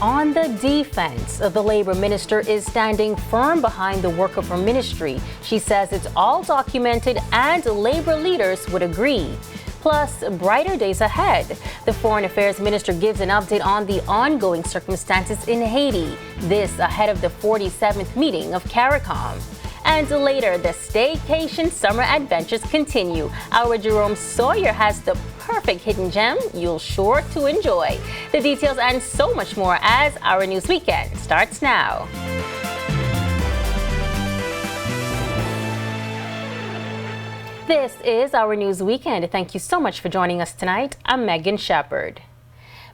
On the defense, the labor minister is standing firm behind the work of her ministry. She says it's all documented and labor leaders would agree. Plus, brighter days ahead. The Foreign Affairs Minister gives an update on the ongoing circumstances in Haiti. This ahead of the 47th meeting of CARICOM. And later, the staycation summer adventures continue. Our Jerome Sawyer has the perfect hidden gem you'll sure to enjoy. The details and so much more as Our News Weekend starts now. This is Our News Weekend. Thank you so much for joining us tonight. I'm Megan Shepard.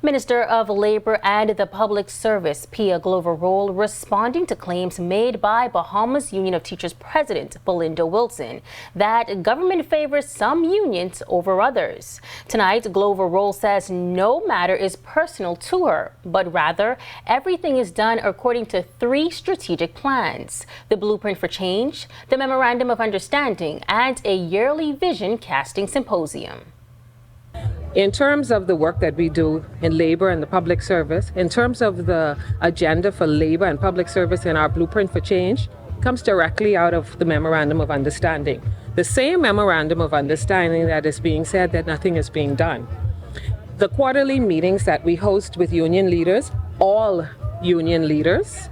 Minister of Labor and the Public Service, Pia Glover-Roll, responding to claims made by Bahamas Union of Teachers President Belinda Wilson that government favors some unions over others. Tonight, Glover-Roll says no matter is personal to her, but rather everything is done according to 3 strategic plans: the Blueprint for Change, the Memorandum of Understanding, and a yearly vision casting symposium. In terms of the work that we do in labor and the public service, in terms of the agenda for labor and public service in our Blueprint for Change, comes directly out of the Memorandum of Understanding. The same Memorandum of Understanding that is being said that nothing is being done. The quarterly meetings that we host with union leaders, all union leaders,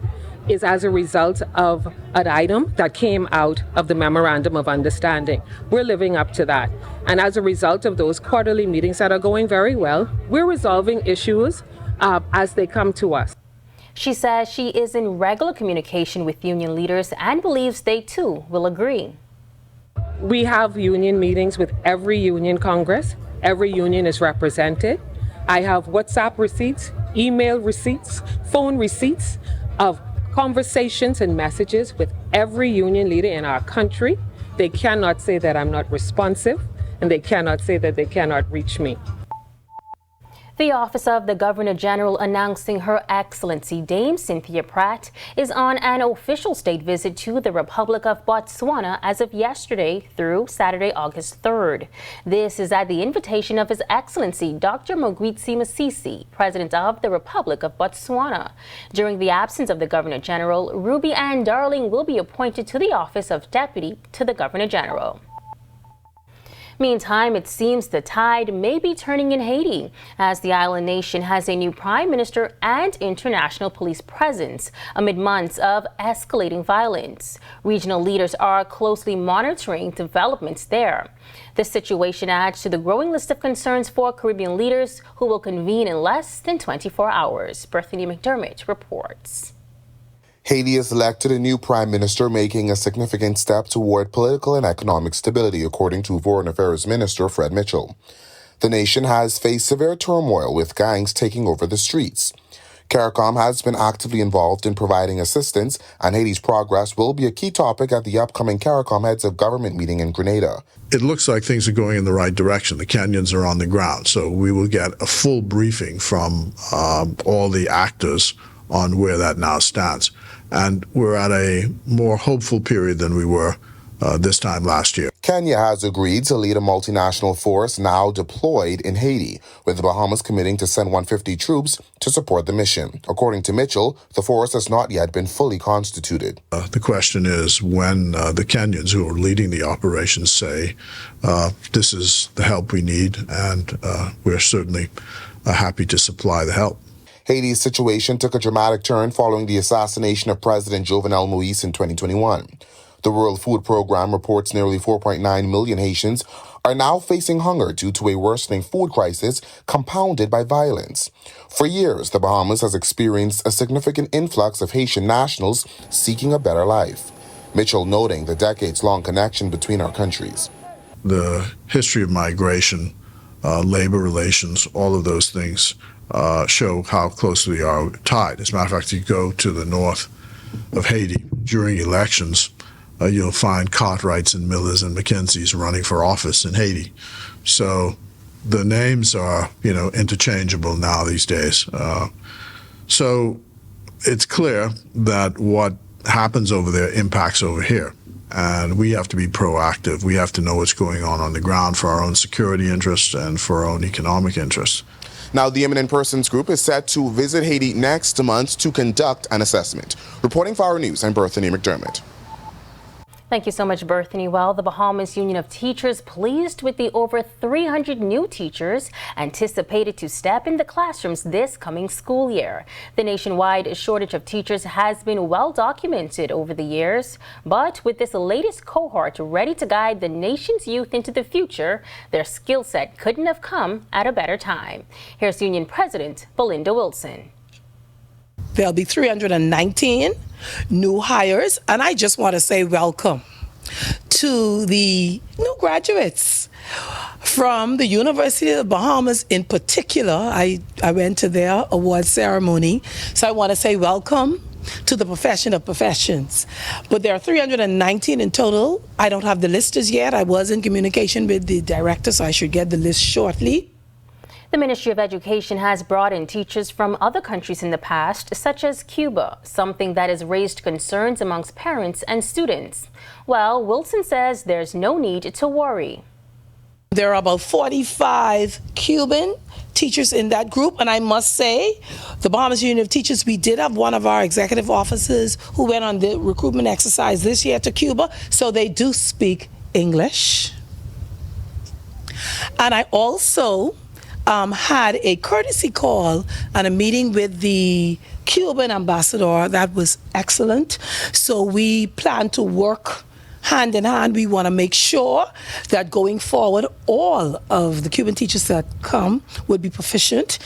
is as a result of an item that came out of the Memorandum of Understanding. We're living up to that. And as a result of those quarterly meetings that are going very well, we're resolving issues as they come to us. She says she is in regular communication with union leaders and believes they too will agree. We have union meetings with every union congress. Every union is represented. I have WhatsApp receipts, email receipts, phone receipts of conversations and messages with every union leader in our country. They cannot say that I'm not responsive, and they cannot say that they cannot reach me. The Office of the Governor General announcing Her Excellency Dame Cynthia Pratt is on an official state visit to the Republic of Botswana as of yesterday through Saturday, August 3rd. This is at the invitation of His Excellency Dr. Mogwitsi Masisi, President of the Republic of Botswana. During the absence of the Governor General, Ruby Ann Darling will be appointed to the office of Deputy to the Governor General. Meantime, it seems the tide may be turning in Haiti as the island nation has a new prime minister and international police presence amid months of escalating violence. Regional leaders are closely monitoring developments there. This situation adds to the growing list of concerns for Caribbean leaders who will convene in less than 24 hours. Berthany McDermott reports. Haiti has elected a new prime minister, making a significant step toward political and economic stability, according to Foreign Affairs Minister Fred Mitchell. The nation has faced severe turmoil with gangs taking over the streets. CARICOM has been actively involved in providing assistance, and Haiti's progress will be a key topic at the upcoming CARICOM Heads of Government meeting in Grenada. It looks like things are going in the right direction. The Kenyans are on the ground, so we will get a full briefing from all the actors on where that now stands. And we're at a more hopeful period than we were this time last year. Kenya has agreed to lead a multinational force now deployed in Haiti, with the Bahamas committing to send 150 troops to support the mission. According to Mitchell, the force has not yet been fully constituted. The question is when the Kenyans, who are leading the operations, say, this is the help we need, and we're certainly happy to supply the help. Haiti's situation took a dramatic turn following the assassination of President Jovenel Moïse in 2021. The World Food Program reports nearly 4.9 million Haitians are now facing hunger due to a worsening food crisis compounded by violence. For years, the Bahamas has experienced a significant influx of Haitian nationals seeking a better life. Mitchell noting the decades-long connection between our countries. The history of migration, labor relations, all of those things show how closely we are tied. As a matter of fact, you go to the north of Haiti during elections, you'll find Cartwrights and Millers and McKenzies running for office in Haiti. So the names are, interchangeable now these days. So it's clear that what happens over there impacts over here. And we have to be proactive. We have to know what's going on the ground for our own security interests and for our own economic interests. Now, the Eminent Persons Group is set to visit Haiti next month to conduct an assessment. Reporting for Our News, I'm Berthany McDermott. Thank you so much, Berthany. Well, the Bahamas Union of Teachers pleased with the over 300 new teachers anticipated to step in the classrooms this coming school year. The nationwide shortage of teachers has been well documented over the years, but with this latest cohort ready to guide the nation's youth into the future, their skill set couldn't have come at a better time. Here's Union President Belinda Wilson. There'll be 319 new hires, and I just want to say welcome to the new graduates from the University of the Bahamas in particular. I went to their award ceremony, so I want to say welcome to the profession of professions. But there are 319 in total. I don't have the list as yet. I was in communication with the director, so I should get the list shortly. The Ministry of Education has brought in teachers from other countries in the past, such as Cuba, something that has raised concerns amongst parents and students. Well, Wilson says there's no need to worry. There are about 45 Cuban teachers in that group, and I must say, the Bahamas Union of Teachers, we did have one of our executive officers who went on the recruitment exercise this year to Cuba, so they do speak English. And I also had a courtesy call and a meeting with the Cuban ambassador that was excellent. So we plan to work hand in hand. We want to make sure that going forward, all of the Cuban teachers that come would be proficient.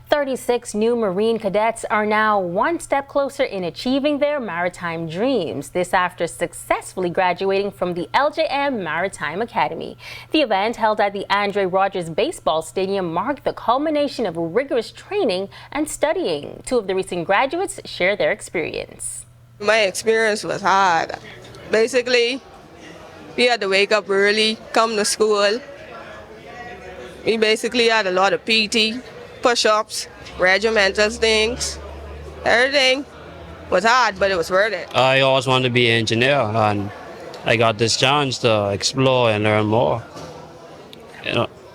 36 new Marine cadets are now one step closer in achieving their maritime dreams. This after successfully graduating from the LJM Maritime Academy. The event held at the Andre Rogers Baseball Stadium marked the culmination of rigorous training and studying. Two of the recent graduates share their experience. My experience was hard. Basically, we had to wake up early, come to school. We basically had a lot of PT. Push-ups, regimental things, everything was hard, but it was worth it. I always wanted to be an engineer, and I got this chance to explore and learn more.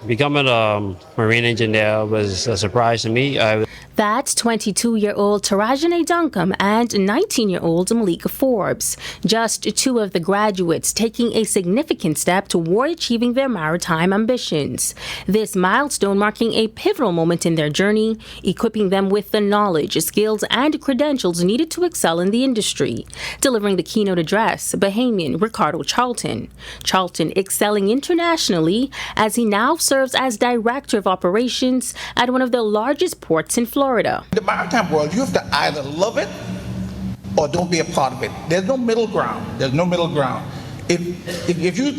Becoming a marine engineer was a surprise to me. That's 22-year-old Tarajane Duncombe and 19-year-old Malika Forbes, just two of the graduates taking a significant step toward achieving their maritime ambitions. This milestone marking a pivotal moment in their journey, equipping them with the knowledge, skills, and credentials needed to excel in the industry. Delivering the keynote address, Bahamian Ricardo Charlton. Charlton excelling internationally as he now serves as Director of Operations at one of the largest ports in Florida. In the maritime world, you have to either love it or don't be a part of it. There's no middle ground. There's no middle ground. If you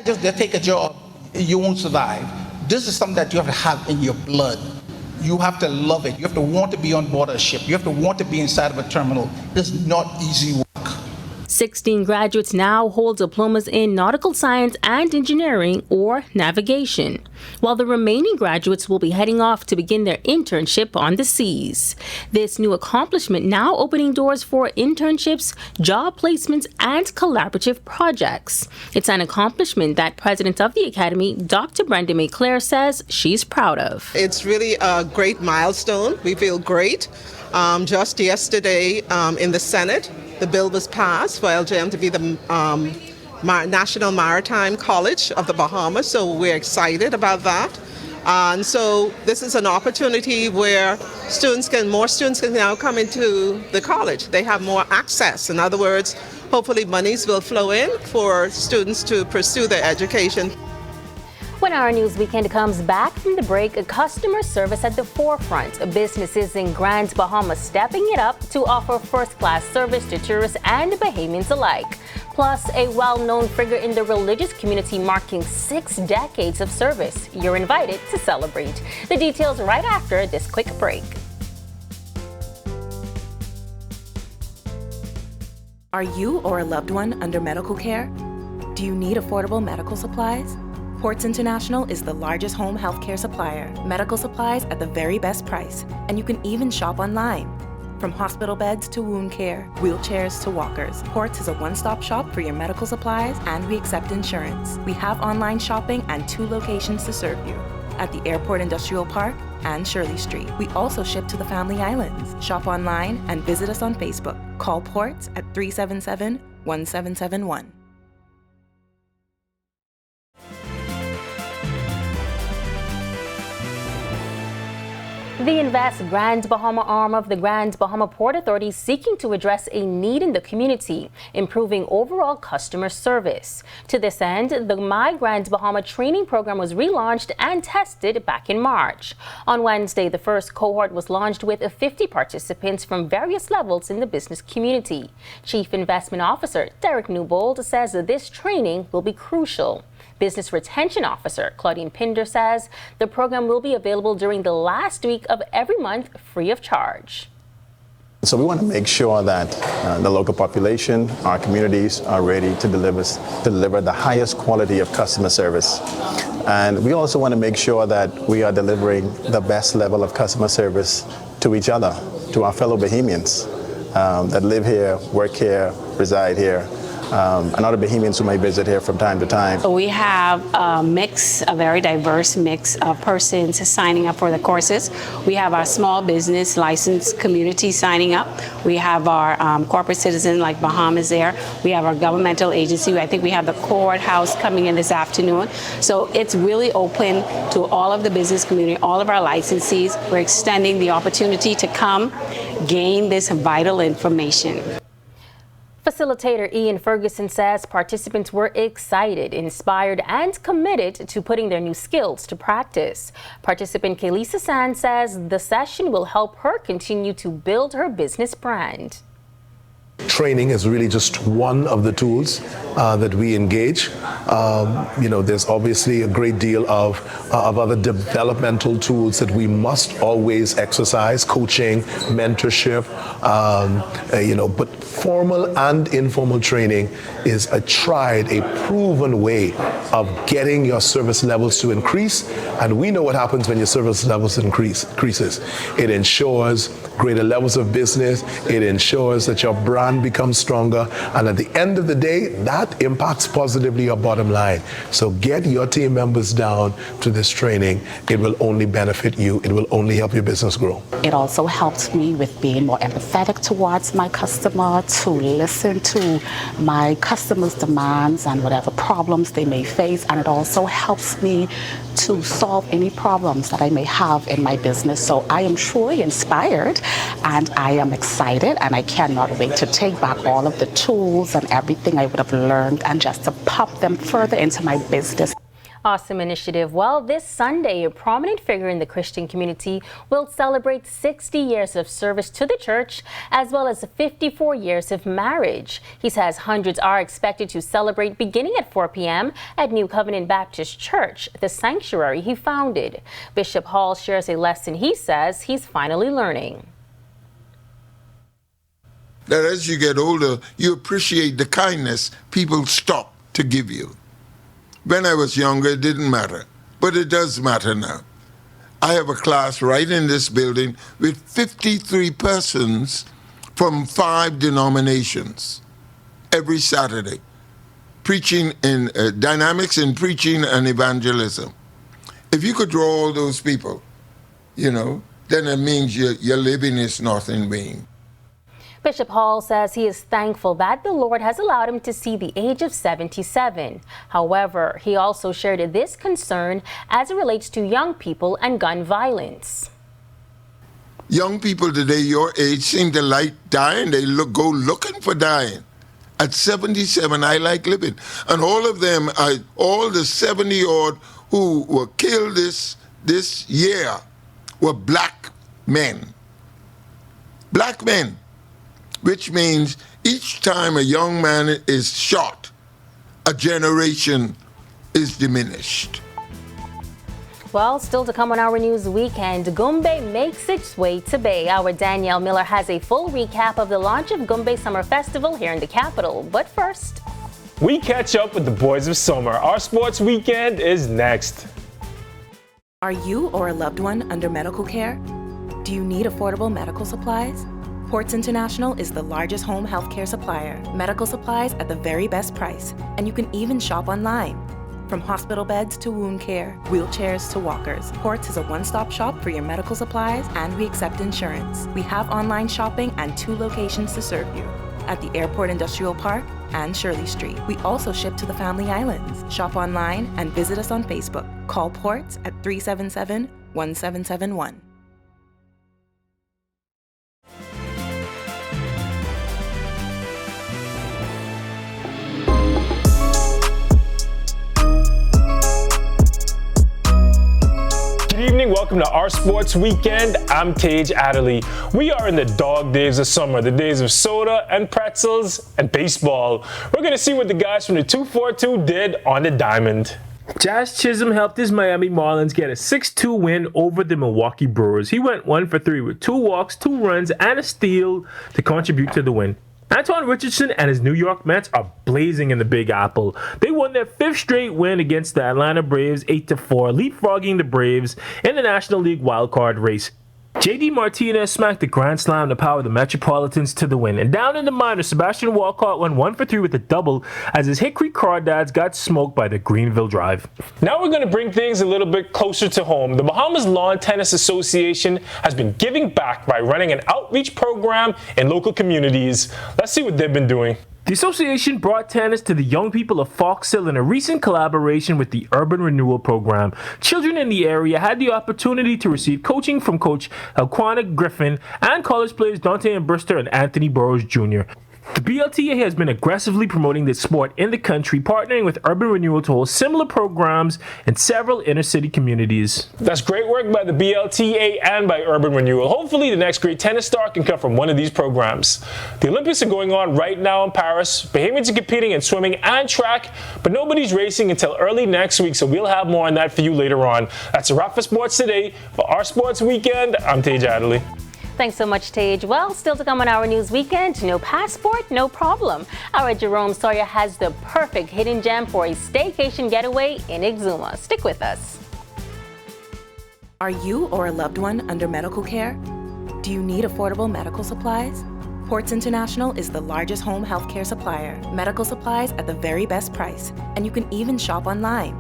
just take a job, you won't survive. This is something that you have to have in your blood. You have to love it. You have to want to be on board a ship. You have to want to be inside of a terminal. It's not easy work. 16 graduates now hold diplomas in nautical science and engineering or navigation, while the remaining graduates will be heading off to begin their internship on the seas. This new accomplishment now opening doors for internships, job placements, and collaborative projects. It's an accomplishment that President of the Academy, Dr. Brenda McClare, says she's proud of. It's really a great milestone. We feel great. Just yesterday in the Senate, the bill was passed for LJM to be the National Maritime College of the Bahamas, so we're excited about that. And so this is an opportunity where more students can now come into the college. They have more access. In other words, hopefully monies will flow in for students to pursue their education. When Our News Weekend comes back from the break, customer service at the forefront. Businesses in Grand Bahama stepping it up to offer first-class service to tourists and Bahamians alike. Plus, a well-known figure in the religious community marking 6 decades of service. You're invited to celebrate. The details right after this quick break. Are you or a loved one under medical care? Do you need affordable medical supplies? Ports International is the largest home healthcare supplier. Medical supplies at the very best price, and you can even shop online. From hospital beds to wound care, wheelchairs to walkers, Ports is a one-stop shop for your medical supplies, and we accept insurance. We have online shopping and 2 locations to serve you. at the Airport Industrial Park and Shirley Street. We also ship to the Family Islands. Shop online and visit us on Facebook. Call Ports at 377-1771. The Invest Grand Bahama arm of the Grand Bahama Port Authority is seeking to address a need in the community, improving overall customer service. To this end, the My Grand Bahama training program was relaunched and tested back in March. On Wednesday, the first cohort was launched with 50 participants from various levels in the business community. Chief Investment Officer Derek Newbold says that this training will be crucial. Business Retention Officer Claudine Pinder says the program will be available during the last week of every month free of charge. So we want to make sure that the local population, our communities are ready to deliver the highest quality of customer service. And we also want to make sure that we are delivering the best level of customer service to each other, to our fellow Bahamians that live here, work here, reside here. And other Bahamians who may visit here from time to time. So we have a very diverse mix of persons signing up for the courses. We have our small business licensed community signing up. We have our corporate citizen like Bahamas there. We have our governmental agency. I think we have the courthouse coming in this afternoon. So it's really open to all of the business community, all of our licensees. We're extending the opportunity to come gain this vital information. Facilitator Ian Ferguson says participants were excited, inspired, and committed to putting their new skills to practice. Participant Kelisa San says the session will help her continue to build her business brand. Training is really just one of the tools that we engage. There's obviously a great deal of other developmental tools that we must always exercise, coaching, mentorship, but formal and informal training is a proven way of getting your service levels to increase. And we know what happens when your service levels increases. It ensures greater levels of business. It ensures that your brand becomes stronger. And at the end of the day, that impacts positively your bottom line. So get your team members down to this training. It will only benefit you. It will only help your business grow. It also helps me with being more empathetic towards my customer, to listen to my customers' demands and whatever problems they may face. And it also helps me to solve any problems that I may have in my business. So I am truly inspired and I am excited, and I cannot wait to take back all of the tools and everything I would have learned and just to pop them further into my business. Awesome initiative. Well, this Sunday, a prominent figure in the Christian community will celebrate 60 years of service to the church, as well as 54 years of marriage. He says hundreds are expected to celebrate beginning at 4 p.m. at New Covenant Baptist Church, the sanctuary he founded. Bishop Hall shares a lesson he says he's finally learning. That as you get older, you appreciate the kindness people stop to give you. When I was younger, it didn't matter, but it does matter now. I have a class right in this building with 53 persons from 5 denominations every Saturday, preaching in dynamics in preaching and evangelism. If you could draw all those people, then it means your living is not in vain. Bishop Hall says he is thankful that the Lord has allowed him to see the age of 77. However, he also shared this concern as it relates to young people and gun violence. Young people today your age seem to like dying. They go looking for dying. At 77, I like living. And all of them, all the 70-odd who were killed this year were black men. Black men. Which means each time a young man is shot, a generation is diminished. Well, still to come on Our News Weekend, Goombay makes its way to Bay. Our Danielle Miller has a full recap of the launch of Goombay Summer Festival here in the capital. But first, we catch up with the boys of summer. Our sports weekend is next. Are you or a loved one under medical care? Do you need affordable medical supplies? Ports International is the largest home healthcare supplier. Medical supplies at the very best price, and you can even shop online. From hospital beds to wound care, wheelchairs to walkers, Ports is a one-stop shop for your medical supplies, and we accept insurance. We have online shopping and 2 locations to serve you, at the Airport Industrial Park and Shirley Street. We also ship to the Family Islands. Shop online and visit us on Facebook. Call Ports at 377-1771. Good evening, welcome to Our Sports Weekend. I'm Tage Adderley. We are in the dog days of summer, the days of soda and pretzels and baseball. We're going to see what the guys from the 242 did on the diamond. Jazz Chisholm helped his Miami Marlins get a 6-2 win over the Milwaukee Brewers. He went 1 for 3 with 2 walks, 2 runs, and a steal to contribute to the win. Antoine Richardson and his New York Mets are blazing in the Big Apple. They won their 5th straight win against the Atlanta Braves 8-4, leapfrogging the Braves in the National League wildcard race. J.D. Martinez smacked a grand slam to power the Metropolitans to the win. And down in the minors, Sebastian Walcott went 1 for 3 with a double as his Hickory Crawdads got smoked by the Greenville Drive. Now we're going to bring things a little bit closer to home. The Bahamas Lawn Tennis Association has been giving back by running an outreach program in local communities. Let's see what they've been doing. The association brought tennis to the young people of Fox Hill in a recent collaboration with the Urban Renewal Program. Children in the area had the opportunity to receive coaching from Coach Elquana Griffin and college players Dante Brister and Anthony Burrows Jr. The BLTA has been aggressively promoting this sport in the country, partnering with Urban Renewal to hold similar programs in several inner-city communities. That's great work by the BLTA and by Urban Renewal. Hopefully the next great tennis star can come from one of these programs. The Olympics are going on right now in Paris. Bahamians are competing in swimming and track, but nobody's racing until early next week, so we'll have more on that for you later on. That's a wrap for Sports Today. For Our Sports Weekend, I'm Tage Adderley. Thanks so much, Tage. Well, still to come on Our News Weekend, no passport, no problem. Our Jerome Sawyer has the perfect hidden gem for a staycation getaway in Exuma. Stick with us. Are you or a loved one under medical care? Do you need affordable medical supplies? Ports International is the largest home healthcare supplier. Medical supplies at the very best price, and you can even shop online.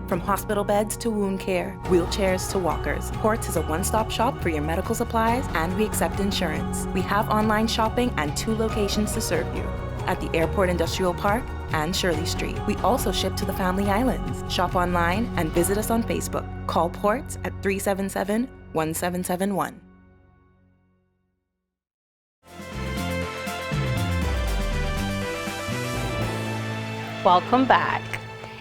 From hospital beds to wound care, wheelchairs to walkers, Ports is a one-stop shop for your medical supplies, and we accept insurance. We have online shopping and 2 locations to serve you, at the Airport Industrial Park and Shirley Street. We also ship to the Family Islands. Shop online and visit us on Facebook. Call Ports at 377-1771. Welcome back.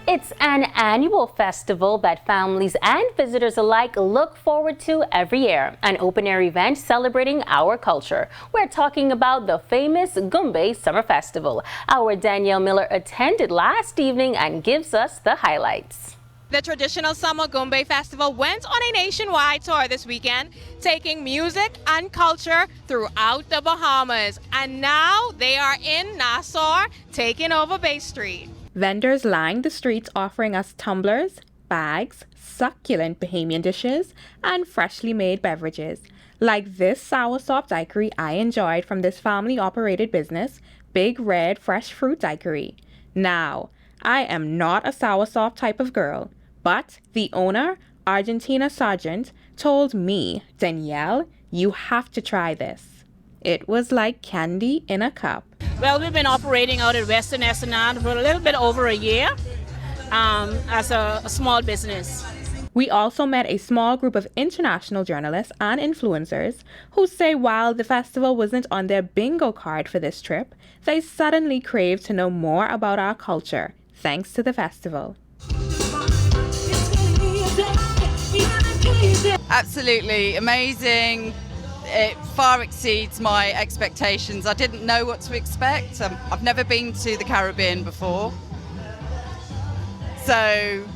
It's an annual festival that families and visitors alike look forward to every year, an open-air event celebrating our culture. We're talking about the famous Goombay Summer Festival. Our Danielle Miller attended last evening and gives us the highlights. The traditional Summer Goombay Festival went on a nationwide tour this weekend, taking music and culture throughout the Bahamas. And now they are in Nassau, taking over Bay Street. Vendors lined the streets offering us tumblers, bags, succulent Bahamian dishes, and freshly made beverages, like this soursop daiquiri I enjoyed from this family-operated business, Big Red Fresh Fruit Daiquiri. Now, I am not a soursop type of girl, but the owner, Argentina Sargent, told me, Danielle, you have to try this. It was like candy in a cup. Well, we've been operating out at Western Esplanade for a little bit over a year as a small business. We also met a small group of international journalists and influencers who say while the festival wasn't on their bingo card for this trip, they suddenly craved to know more about our culture, thanks to the festival. Absolutely amazing. It far exceeds my expectations. I didn't know what to expect. I've never been to the Caribbean before. So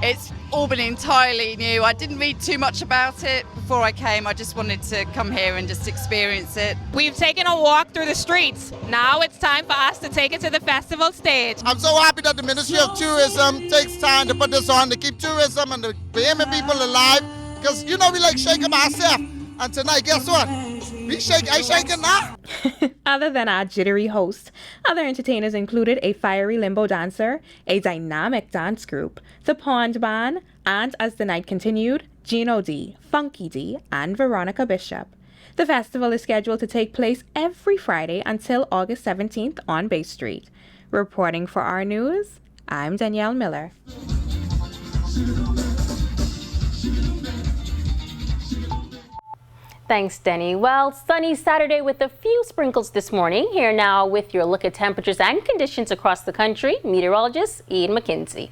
it's all been entirely new. I didn't read too much about it before I came. I just wanted to come here and just experience it. We've taken a walk through the streets. Now it's time for us to take it to the festival stage. I'm so happy that the Ministry of Tourism takes time to put this on to keep tourism and the Bahamian people alive, because, you know, we like shake them ourselves. And tonight, guess what? I shaking now. Other than our jittery host, other entertainers included a fiery limbo dancer, a dynamic dance group, the Pond Band, and as the night continued, Gino D, Funky D, and Veronica Bishop. The festival is scheduled to take place every Friday until August 17th on Bay Street. Reporting for Our News, I'm Danielle Miller. Thanks, Denny. Well, sunny Saturday with a few sprinkles this morning. Here now with your look at temperatures and conditions across the country, meteorologist Ian McKenzie.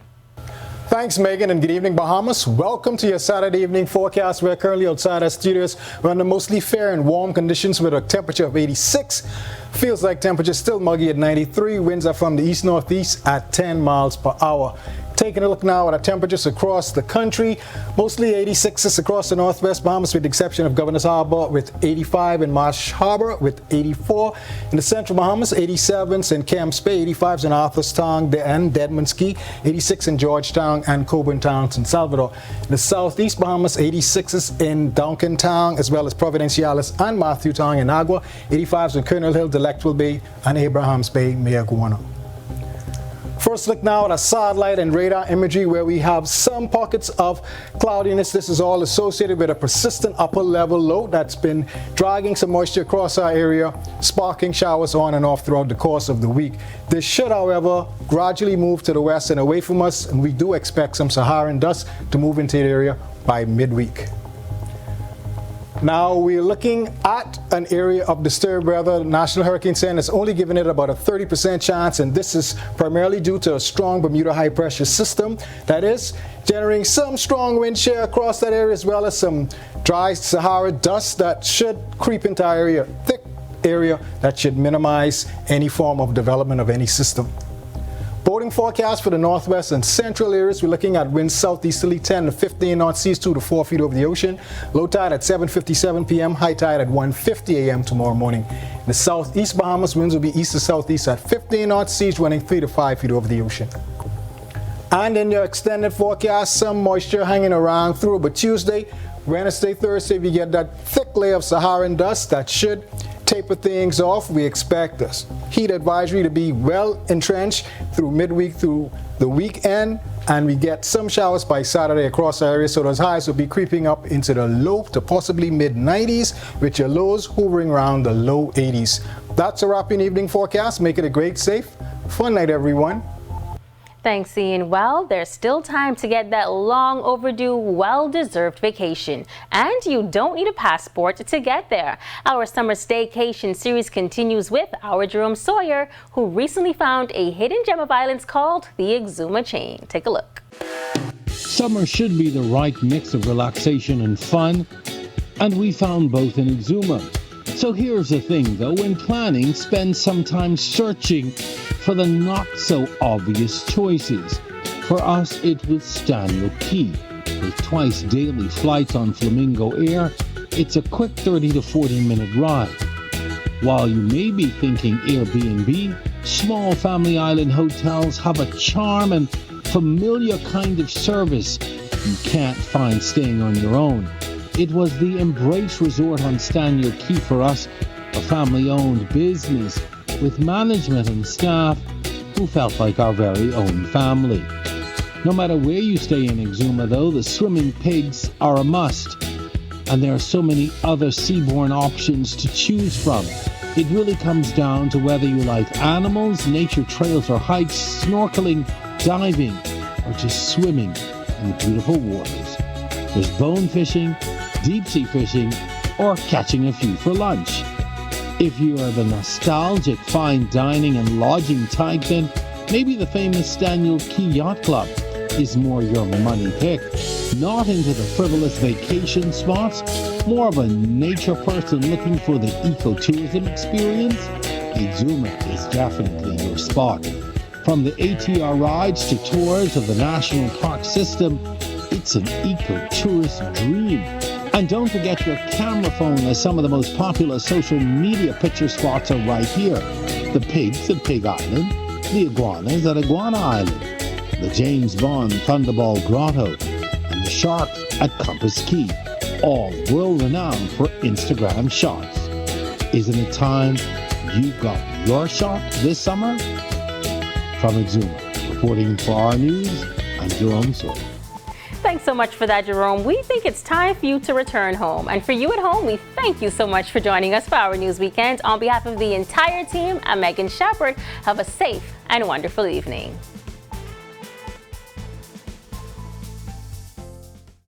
Thanks, Megan, and good evening, Bahamas. Welcome to your Saturday evening forecast. We're currently outside our studios. We're under mostly fair and warm conditions with a temperature of 86. Feels like temperature still muggy at 93. Winds are from the east-northeast at 10 miles per hour. Taking a look now at our temperatures across the country. Mostly 86s across the northwest Bahamas with the exception of Governor's Harbor with 85 and Marsh Harbor with 84. In the central Bahamas, 87, St. Camps Bay, 85s in Arthur's Town and Deadman's Key, 86 in Georgetown and Coburn Town, San Salvador. In the southeast Bahamas, 86s in Duncan Town as well as Providenciales and Matthew Town in Agua, 85s in Colonel Hill, Delectable Bay and Abrahams Bay, Mayaguana. First look now at our satellite and radar imagery where we have some pockets of cloudiness. This is all associated with a persistent upper level low that's been dragging some moisture across our area, sparking showers on and off throughout the course of the week. This should, however, gradually move to the west and away from us, and we do expect some Saharan dust to move into the area by midweek. Now we're looking at an area of disturbed weather. The National Hurricane Center is only giving it about a 30% chance, and this is primarily due to a strong Bermuda high pressure system that is generating some strong wind shear across that area as well as some dry Sahara dust that should creep into our area, thick area that should minimize any form of development of any system. Boating forecast for the northwest and central areas, we're looking at winds southeasterly 10 to 15 knots, seas 2 to 4 feet over the ocean. Low tide at 7:57 p.m., high tide at 1:50 a.m. tomorrow morning. In the southeast Bahamas, winds will be east to southeast at 15 knots, seas running 3 to 5 feet over the ocean. And in your extended forecast, some moisture hanging around through, but Tuesday, Wednesday, Thursday, we get that thick layer of Saharan dust that should taper things off. We expect this heat advisory to be well entrenched through midweek through the weekend, and we get some showers by Saturday across our area, so those highs will be creeping up into the low to possibly mid-90s with your lows hovering around the low 80s. That's a wrap in evening forecast. Make it a great, safe, fun night, everyone. Thanks, Ian. Well, there's still time to get that long overdue, well-deserved vacation. And you don't need a passport to get there. Our summer staycation series continues with our Jerome Sawyer, who recently found a hidden gem of islands called the Exuma Chain. Take a look. Summer should be the right mix of relaxation and fun, and we found both in Exuma. So here's the thing though, when planning, spend some time searching for the not so obvious choices. For us, it was Staniel Key. With twice daily flights on Flamingo Air, it's a quick 30 to 40 minute ride. While you may be thinking Airbnb, small family island hotels have a charm and familiar kind of service you can't find staying on your own. It was the Embrace Resort on Staniel Key for us, a family-owned business with management and staff who felt like our very own family. No matter where you stay in Exuma, though, the swimming pigs are a must, and there are so many other seaborne options to choose from. It really comes down to whether you like animals, nature trails or hikes, snorkeling, diving, or just swimming in the beautiful waters. There's bone fishing, deep sea fishing, or catching a few for lunch. If you are the nostalgic fine dining and lodging type, then maybe the famous Staniel Key Yacht Club is more your money pick. Not into the frivolous vacation spots, more of a nature person looking for the ecotourism experience, Exuma is definitely your spot. From the ATR rides to tours of the national park system, it's an eco-tourist dream. And don't forget your camera phone, as some of the most popular social media picture spots are right here. The pigs at Pig Island, the iguanas at Iguana Island, the James Bond Thunderball Grotto, and the sharks at Compass Key. all world-renowned for Instagram shots. Isn't it time you got your shot this summer? From Exuma, reporting for Our News, I'm Jerome Soy. Thanks so much for that, Jerome. We think it's time for you to return home. And for you at home, we thank you so much for joining us for Our News Weekend. On behalf of the entire team, I'm Megan Shepard. Have a safe and wonderful evening.